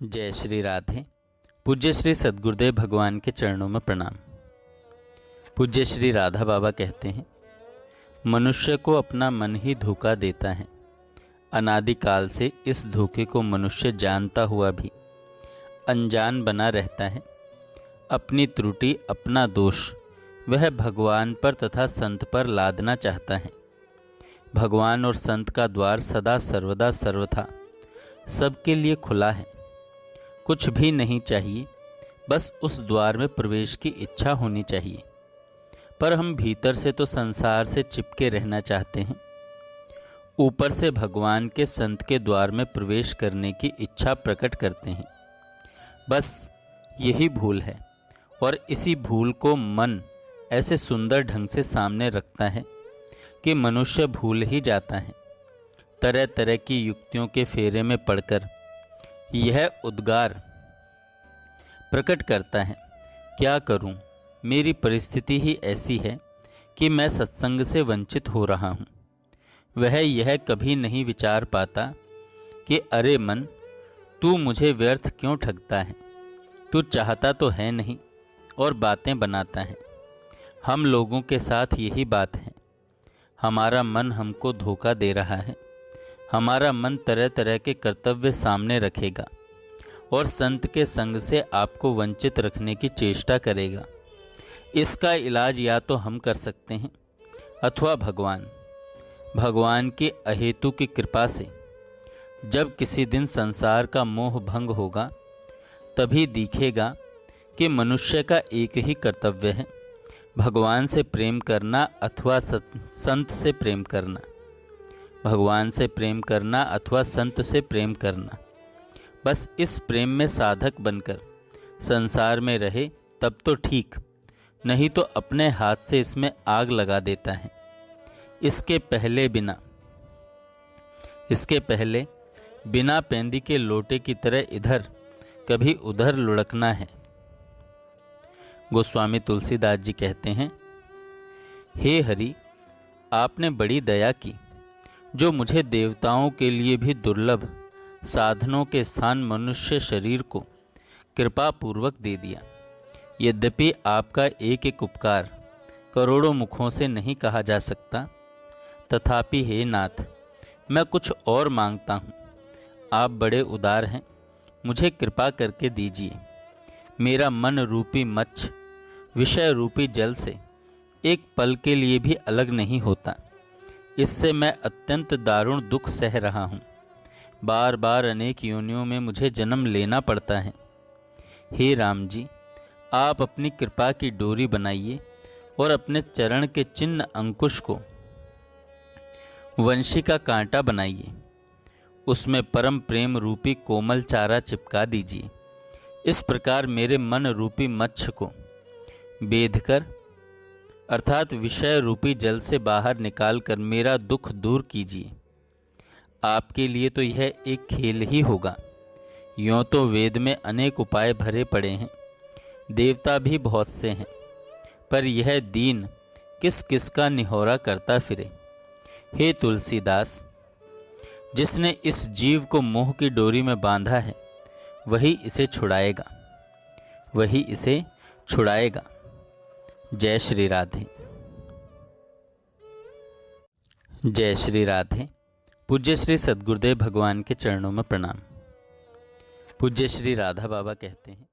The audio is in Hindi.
जय श्री राधे। पूज्य श्री सद्गुरुदेव भगवान के चरणों में प्रणाम। पूज्य श्री राधा बाबा कहते हैं, मनुष्य को अपना मन ही धोखा देता है। अनादिकाल से इस धोखे को मनुष्य जानता हुआ भी अनजान बना रहता है। अपनी त्रुटि, अपना दोष वह भगवान पर तथा संत पर लादना चाहता है। भगवान और संत का द्वार सदा सर्वदा सर्वथा सबके लिए खुला है। कुछ भी नहीं चाहिए, बस उस द्वार में प्रवेश की इच्छा होनी चाहिए। पर हम भीतर से तो संसार से चिपके रहना चाहते हैं, ऊपर से भगवान के संत के द्वार में प्रवेश करने की इच्छा प्रकट करते हैं। बस यही भूल है, और इसी भूल को मन ऐसे सुंदर ढंग से सामने रखता है कि मनुष्य भूल ही जाता है। तरह तरह की युक्तियों के फेरे में पड़कर यह उद्गार प्रकट करता है, क्या करूं, मेरी परिस्थिति ही ऐसी है कि मैं सत्संग से वंचित हो रहा हूं। वह यह कभी नहीं विचार पाता कि अरे मन, तू मुझे व्यर्थ क्यों ठगता है। तू चाहता तो है नहीं और बातें बनाता है। हम लोगों के साथ यही बात है। हमारा मन हमको धोखा दे रहा है। हमारा मन तरह तरह के कर्तव्य सामने रखेगा और संत के संग से आपको वंचित रखने की चेष्टा करेगा। इसका इलाज या तो हम कर सकते हैं अथवा भगवान की अहेतु की कृपा से जब किसी दिन संसार का मोह भंग होगा, तभी दिखेगा कि मनुष्य का एक ही कर्तव्य है, भगवान से प्रेम करना अथवा संत से प्रेम करना। भगवान से प्रेम करना अथवा संत से प्रेम करना। बस इस प्रेम में साधक बनकर संसार में रहे तब तो ठीक, नहीं तो अपने हाथ से इसमें आग लगा देता है। इसके पहले बिना पेंदी के लोटे की तरह इधर कभी उधर लुढ़कना है। गोस्वामी तुलसीदास जी कहते हैं, हे हरि, आपने बड़ी दया की जो मुझे देवताओं के लिए भी दुर्लभ साधनों के स्थान मनुष्य शरीर को कृपा पूर्वक दे दिया। यद्यपि आपका एक एक उपकार करोड़ों मुखों से नहीं कहा जा सकता, तथापि हे नाथ, मैं कुछ और मांगता हूँ। आप बड़े उदार हैं, मुझे कृपा करके दीजिए। मेरा मन रूपी मच्छ विषय रूपी जल से एक पल के लिए भी अलग नहीं होता। इससे मैं अत्यंत दारुण दुख सह रहा हूँ। बार बार अनेक योनियों में मुझे जन्म लेना पड़ता है। हे राम जी, आप अपनी कृपा की डोरी बनाइए और अपने चरण के चिन्ह अंकुश को वंशी का कांटा बनाइए। उसमें परम प्रेम रूपी कोमल चारा चिपका दीजिए। इस प्रकार मेरे मन रूपी मच्छ को बेधकर अर्थात विषय रूपी जल से बाहर निकालकर मेरा दुख दूर कीजिए। आपके लिए तो यह एक खेल ही होगा। यों तो वेद में अनेक उपाय भरे पड़े हैं, देवता भी बहुत से हैं, पर यह दीन किस किस का निहोरा करता फिरे। हे तुलसीदास, जिसने इस जीव को मोह की डोरी में बांधा है, वही इसे छुड़ाएगा। जय श्री राधे। जय श्री राधे। पूज्य श्री सद्गुरुदेव भगवान के चरणों में प्रणाम। पूज्य श्री राधा बाबा कहते हैं,